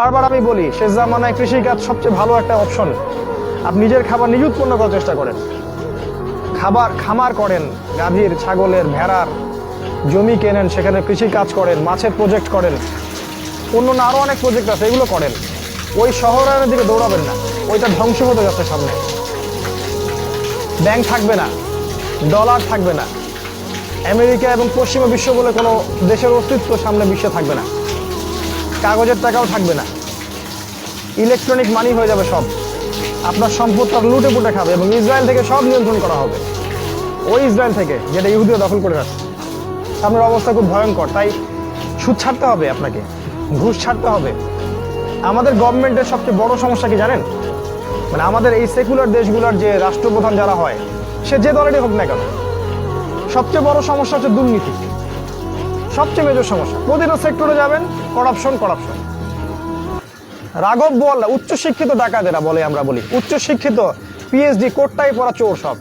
বারবার আমি বলি শেষ জামানায় কৃষিকাজ সবচেয়ে ভালো একটা অপশন। আপনি নিজের খাবার নিজে উৎপন্ন করার চেষ্টা করেন, খামার করেন, গাভীর, ছাগলের, ভেড়ার, জমি কেনেন, সেখানে কৃষি কাজ করেন, মাছের প্রজেক্ট করেন, অন্য আরো অনেক প্রজেক্ট আছে, এগুলো করেন। ওই শহরায়নের দিকে দৌড়াবেন না, ওইটা ধ্বংস হতে যাচ্ছে সামনে। ব্যাংক থাকবে না, ডলার থাকবে না, আমেরিকা এবং পশ্চিমা বিশ্ব বলে কোনো দেশের অস্তিত্ব সামনে বিশ্বে থাকবে না, কাগজের টাকাও থাকবে না, ইলেকট্রনিক মানি হয়ে যাবে সব। আপনার সম্পদ তার লুটে পুটে খাবে এবং ইসরায়েল থেকে সব নিয়ন্ত্রণ করা হবে, ওই ইসরায়েল থেকে যেটা ইহুদিরা দখল করে রাখছে। আপনার অবস্থা খুব ভয়ঙ্কর। তাই সুদ ছাড়তে হবে, আপনাকে ঘুষ ছাড়তে হবে। আমাদের গভর্নমেন্টের সবচেয়ে বড় সমস্যা কি জানেন? মানে আমাদের এই সেকুলার দেশগুলোর যে রাষ্ট্রপ্রধান যারা হয়, সে যে দলেরই হোক না কেন, সবচেয়ে বড় সমস্যা হচ্ছে দুর্নীতি। সবচেয়ে মেজর সমস্যা। প্রতিটা সেক্টরে যাবেন, করাপশন। রাঘব বল উচ্চশিক্ষিত ডাকাতেরা বলে, আমরা বলি উচ্চশিক্ষিত, পিএইচডি কোটটাই পড়া চোর সব।